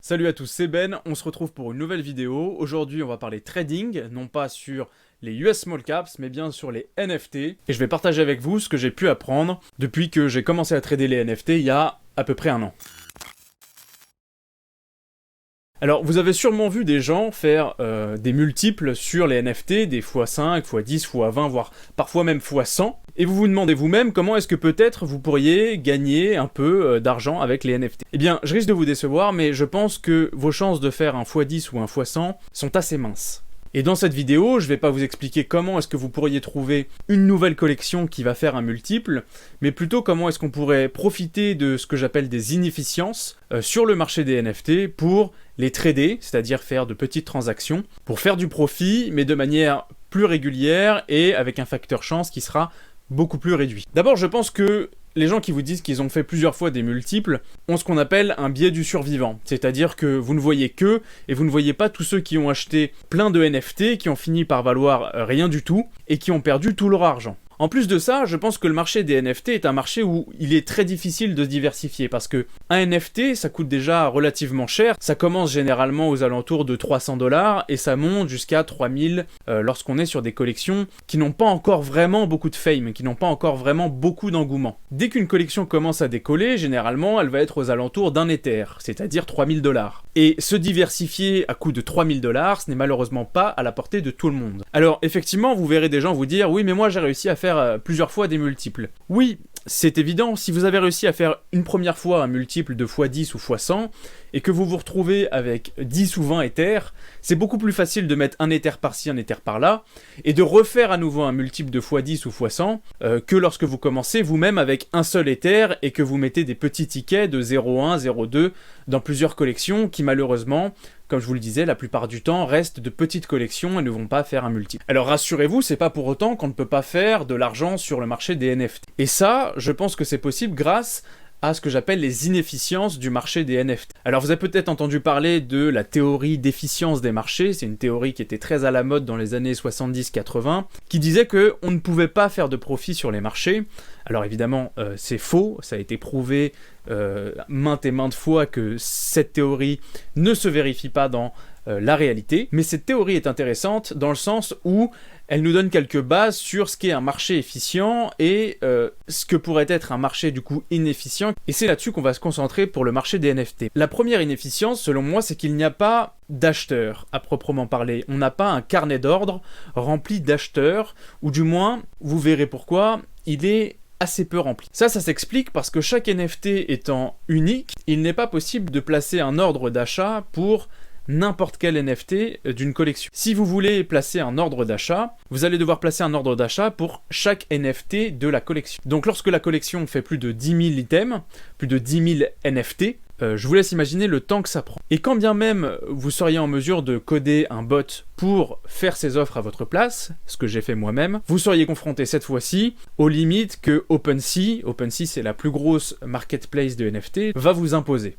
Salut à tous, c'est Ben, on se retrouve pour une nouvelle vidéo. Aujourd'hui on va parler trading, non pas sur les US Small Caps, mais bien sur les NFT. Et je vais partager avec vous ce que j'ai pu apprendre depuis que j'ai commencé à trader les NFT il y a à peu près un an. Alors, vous avez sûrement vu des gens faire des multiples sur les NFT, des x5, x10, x20, voire parfois même x100. Et vous vous demandez vous-même comment est-ce que peut-être vous pourriez gagner un peu d'argent avec les NFT. Eh bien, je risque de vous décevoir, mais je pense que vos chances de faire un x10 ou un x100 sont assez minces. Et dans cette vidéo, je ne vais pas vous expliquer comment est-ce que vous pourriez trouver une nouvelle collection qui va faire un multiple, mais plutôt comment est-ce qu'on pourrait profiter de ce que j'appelle des inefficiences sur le marché des NFT pour les trader, c'est-à-dire faire de petites transactions, pour faire du profit, mais de manière plus régulière et avec un facteur chance qui sera beaucoup plus réduit. D'abord, je pense que les gens qui vous disent qu'ils ont fait plusieurs fois des multiples ont ce qu'on appelle un biais du survivant. C'est-à-dire que vous ne voyez qu'eux et vous ne voyez pas tous ceux qui ont acheté plein de NFT, qui ont fini par valoir rien du tout et qui ont perdu tout leur argent. En plus de ça, je pense que le marché des NFT est un marché où il est très difficile de se diversifier parce que un NFT, ça coûte déjà relativement cher. Ça commence généralement aux alentours de 300 $ et ça monte jusqu'à 3000 lorsqu'on est sur des collections qui n'ont pas encore vraiment beaucoup de fame, qui n'ont pas encore vraiment beaucoup d'engouement. Dès qu'une collection commence à décoller, généralement, elle va être aux alentours d'un Ether, c'est-à-dire 3000 $. Et se diversifier à coût de 3000 $, ce n'est malheureusement pas à la portée de tout le monde. Alors, effectivement, vous verrez des gens vous dire « Oui, mais moi j'ai réussi à faire plusieurs fois des multiples. » Oui, c'est évident, si vous avez réussi à faire une première fois un multiple de x10 ou x100, et que vous vous retrouvez avec 10 ou 20 Ethers, c'est beaucoup plus facile de mettre un Ether par-ci, un Ether par-là, et de refaire à nouveau un multiple de x10 ou x100, que lorsque vous commencez vous-même avec un seul Ether, et que vous mettez des petits tickets de 0,1, 0,2 dans plusieurs collections, qui malheureusement, comme je vous le disais, la plupart du temps restent de petites collections et ne vont pas faire un multiple. Alors rassurez-vous, c'est pas pour autant qu'on ne peut pas faire de l'argent sur le marché des NFT. Et ça, je pense que c'est possible grâce à ce que j'appelle les inefficiences du marché des NFT. Alors vous avez peut-être entendu parler de la théorie d'efficience des marchés, c'est une théorie qui était très à la mode dans les années 70-80, qui disait qu'on ne pouvait pas faire de profit sur les marchés. Alors évidemment, c'est faux, ça a été prouvé maintes et maintes fois que cette théorie ne se vérifie pas dans la réalité, mais cette théorie est intéressante dans le sens où elle nous donne quelques bases sur ce qu'est un marché efficient et ce que pourrait être un marché du coup inefficient, et c'est là-dessus qu'on va se concentrer pour le marché des NFT. La première inefficience, selon moi, c'est qu'il n'y a pas d'acheteurs à proprement parler. On n'a pas un carnet d'ordre rempli d'acheteurs, ou du moins, vous verrez pourquoi, il est assez peu rempli. Ça s'explique parce que chaque NFT étant unique, il n'est pas possible de placer un ordre d'achat pour n'importe quel NFT d'une collection. Si vous voulez placer un ordre d'achat, vous allez devoir placer un ordre d'achat pour chaque NFT de la collection. Donc lorsque la collection fait plus de 10 000 items, plus de 10 000 NFT, je vous laisse imaginer le temps que ça prend. Et quand bien même vous seriez en mesure de coder un bot pour faire ces offres à votre place, ce que j'ai fait moi-même, vous seriez confronté cette fois-ci aux limites que OpenSea c'est la plus grosse marketplace de NFT, va vous imposer.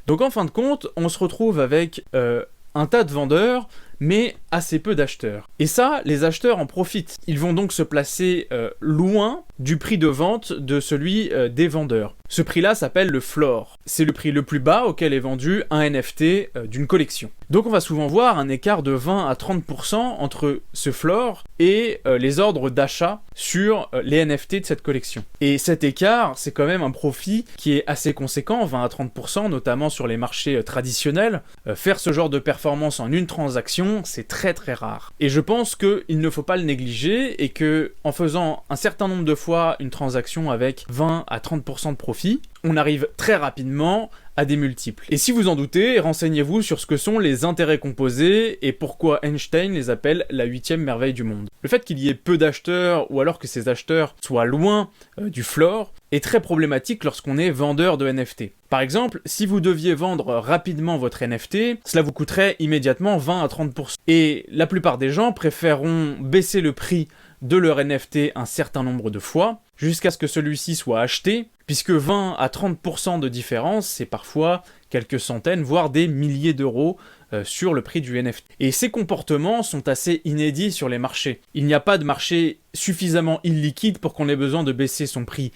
Donc en fin de compte, on se retrouve avec un tas de vendeurs, mais assez peu d'acheteurs. Et ça, les acheteurs en profitent. Ils vont donc se placer loin du prix de vente de celui des vendeurs. Ce prix-là s'appelle le floor. C'est le prix le plus bas auquel est vendu un NFT d'une collection. Donc on va souvent voir un écart de 20 à 30% entre ce floor et les ordres d'achat sur les NFT de cette collection. Et cet écart, c'est quand même un profit qui est assez conséquent, 20 à 30%, notamment sur les marchés traditionnels. Faire ce genre de performance en une transaction, c'est très très rare. Et je pense qu'il ne faut pas le négliger et que en faisant un certain nombre de fois une transaction avec 20 à 30% de profit, on arrive très rapidement à des multiples. Et si vous en doutez, renseignez-vous sur ce que sont les intérêts composés et pourquoi Einstein les appelle la 8e merveille du monde. Le fait qu'il y ait peu d'acheteurs ou alors que ces acheteurs soient loin du floor est très problématique lorsqu'on est vendeur de NFT. Par exemple, si vous deviez vendre rapidement votre NFT, cela vous coûterait immédiatement 20 à 30%. Et la plupart des gens préféreront baisser le prix de leur NFT un certain nombre de fois, jusqu'à ce que celui-ci soit acheté, puisque 20 à 30% de différence, c'est parfois quelques centaines, voire des milliers d'euros sur le prix du NFT. Et ces comportements sont assez inédits sur les marchés. Il n'y a pas de marché suffisamment illiquide pour qu'on ait besoin de baisser son prix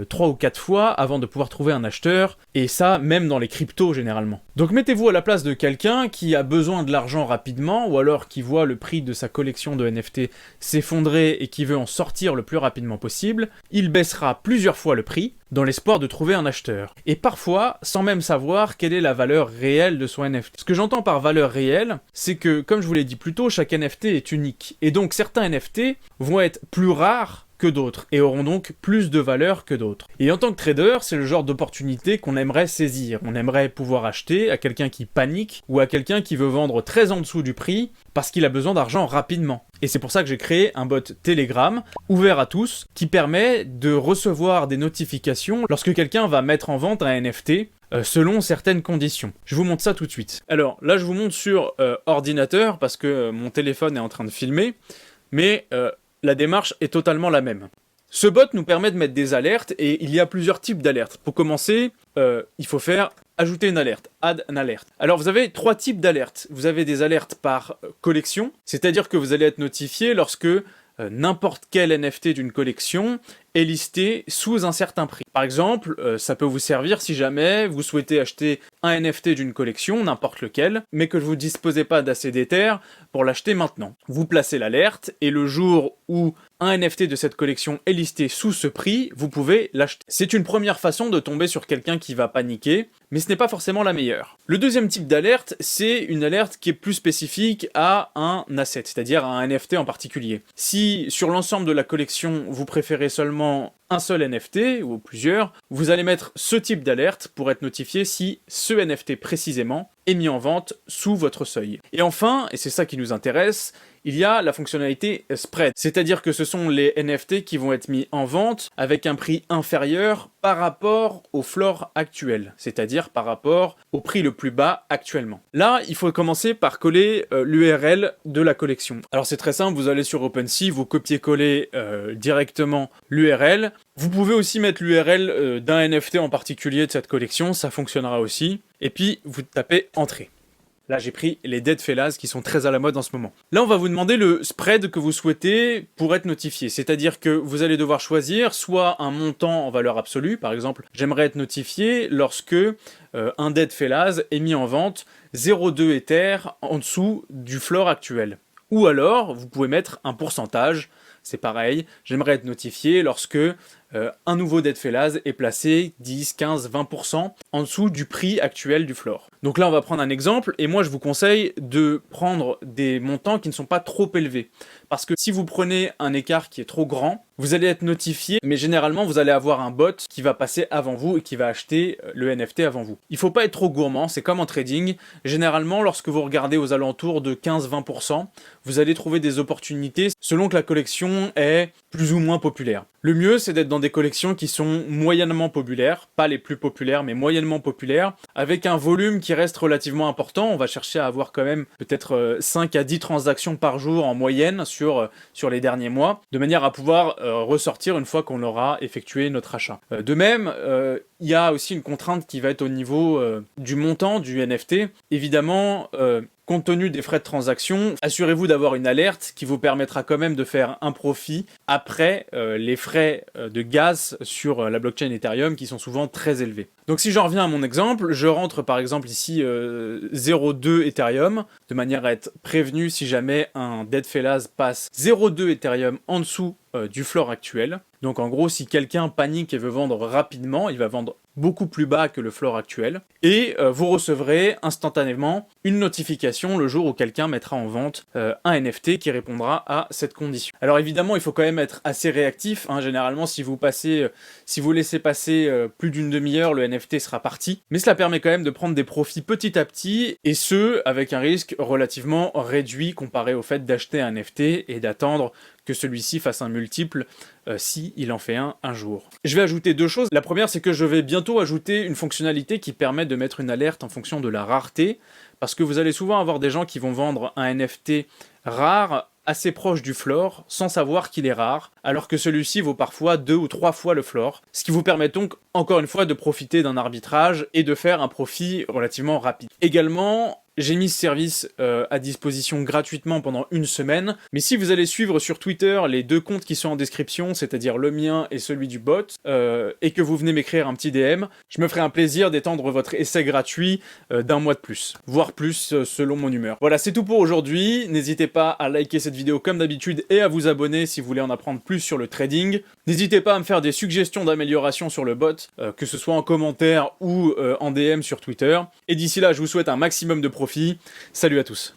3 ou 4 fois avant de pouvoir trouver un acheteur, et ça même dans les cryptos généralement. Donc mettez-vous à la place de quelqu'un qui a besoin de l'argent rapidement, ou alors qui voit le prix de sa collection de NFT s'effondrer et qui veut en sortir le plus rapidement possible. Il baissera plusieurs fois le prix, dans l'espoir de trouver un acheteur. Et parfois, sans même savoir quelle est la valeur réelle de son NFT. Ce que j'entends par valeur réelle, c'est que, comme je vous l'ai dit plus tôt, chaque NFT est unique. Et donc certains NFT vont être plus rares que d'autres, et auront donc plus de valeur que d'autres. Et en tant que trader, c'est le genre d'opportunité qu'on aimerait saisir. On aimerait pouvoir acheter à quelqu'un qui panique, ou à quelqu'un qui veut vendre très en dessous du prix, parce qu'il a besoin d'argent rapidement. Et c'est pour ça que j'ai créé un bot Telegram, ouvert à tous, qui permet de recevoir des notifications lorsque quelqu'un va mettre en vente un NFT, selon certaines conditions. Je vous montre ça tout de suite. Alors là, je vous montre sur ordinateur, parce que mon téléphone est en train de filmer, mais la démarche est totalement la même. Ce bot nous permet de mettre des alertes, et il y a plusieurs types d'alertes. Pour commencer, il faut faire ajouter une alerte, add an alert. Alors vous avez 3 types d'alertes. Vous avez des alertes par collection, c'est-à-dire que vous allez être notifié lorsque n'importe quel NFT d'une collection est listé sous un certain prix. Par exemple, ça peut vous servir si jamais vous souhaitez acheter un NFT d'une collection, n'importe lequel, mais que vous ne disposez pas d'assez d'Ether pour l'acheter maintenant. Vous placez l'alerte, et le jour où un NFT de cette collection est listé sous ce prix, vous pouvez l'acheter. C'est une première façon de tomber sur quelqu'un qui va paniquer, mais ce n'est pas forcément la meilleure. Le deuxième type d'alerte, c'est une alerte qui est plus spécifique à un asset, c'est-à-dire à un NFT en particulier. Si sur l'ensemble de la collection, vous préférez seulement un seul NFT, ou plusieurs, vous allez mettre ce type d'alerte pour être notifié si ce NFT précisément est mis en vente sous votre seuil. Et enfin, et c'est ça qui nous intéresse, il y a la fonctionnalité spread, c'est-à-dire que ce sont les NFT qui vont être mis en vente avec un prix inférieur par rapport au floor actuel, c'est-à-dire par rapport au prix le plus bas actuellement. Là, il faut commencer par coller l'URL de la collection. Alors c'est très simple, vous allez sur OpenSea, vous copiez-collez directement l'URL. Vous pouvez aussi mettre l'URL d'un NFT en particulier de cette collection, ça fonctionnera aussi. Et puis, vous tapez Entrée. Là, j'ai pris les Dead Fellas qui sont très à la mode en ce moment. Là, on va vous demander le spread que vous souhaitez pour être notifié. C'est-à-dire que vous allez devoir choisir soit un montant en valeur absolue. Par exemple, j'aimerais être notifié lorsque un Dead Fellas est mis en vente 0,2 Ether en dessous du floor actuel. Ou alors, vous pouvez mettre un pourcentage. C'est pareil, j'aimerais être notifié lorsque un nouveau Dead Fellas est placé 10, 15, 20% en dessous du prix actuel du floor. Donc là, on va prendre un exemple, et moi je vous conseille de prendre des montants qui ne sont pas trop élevés. Parce que si vous prenez un écart qui est trop grand, vous allez être notifié, mais généralement vous allez avoir un bot qui va passer avant vous et qui va acheter le NFT avant vous. Il ne faut pas être trop gourmand, c'est comme en trading. Généralement, lorsque vous regardez aux alentours de 15-20%, vous allez trouver des opportunités selon que la collection est plus ou moins populaire. Le mieux, c'est d'être dans des collections qui sont moyennement populaires, pas les plus populaires, mais moyennement populaires, avec un volume qui reste relativement important. On va chercher à avoir quand même peut-être 5 à 10 transactions par jour en moyenne sur les derniers mois, de manière à pouvoir ressortir une fois qu'on aura effectué notre achat. De même, il y a aussi une contrainte qui va être au niveau du montant du NFT. Évidemment, compte tenu des frais de transaction, assurez-vous d'avoir une alerte qui vous permettra quand même de faire un profit après les frais de gaz sur la blockchain Ethereum qui sont souvent très élevés. Donc si j'en reviens à mon exemple, je rentre par exemple ici 0,2 Ethereum, de manière à être prévenu si jamais un Dead Fellas passe 0,2 Ethereum en dessous du floor actuel. Donc en gros, si quelqu'un panique et veut vendre rapidement, il va vendre beaucoup plus bas que le floor actuel, et vous recevrez instantanément une notification le jour où quelqu'un mettra en vente un NFT qui répondra à cette condition. Alors évidemment, il faut quand même être assez réactif, hein. Généralement, si vous laissez passer plus d'une demi-heure, le NFT sera parti, mais cela permet quand même de prendre des profits petit à petit, et ce, avec un risque relativement réduit comparé au fait d'acheter un NFT et d'attendre que celui-ci fasse un multiple si il en fait un jour. Je vais ajouter 2 choses. La première, c'est que je vais bientôt ajouter une fonctionnalité qui permet de mettre une alerte en fonction de la rareté, parce que vous allez souvent avoir des gens qui vont vendre un NFT rare assez proche du floor sans savoir qu'il est rare, alors que celui-ci vaut parfois 2 ou 3 fois le floor, ce qui vous permet donc encore une fois de profiter d'un arbitrage et de faire un profit relativement rapide. Également, J'ai mis ce service à disposition gratuitement pendant une semaine, mais si vous allez suivre sur Twitter les 2 comptes qui sont en description, c'est-à-dire le mien et celui du bot, et que vous venez m'écrire un petit DM, je me ferai un plaisir d'étendre votre essai gratuit d'1 mois de plus, voire plus selon mon humeur. Voilà, c'est tout pour aujourd'hui. N'hésitez pas à liker cette vidéo comme d'habitude et à vous abonner si vous voulez en apprendre plus sur le trading. N'hésitez pas à me faire des suggestions d'amélioration sur le bot, que ce soit en commentaire ou en DM sur Twitter. Et d'ici là, je vous souhaite un maximum de profit. Salut à tous.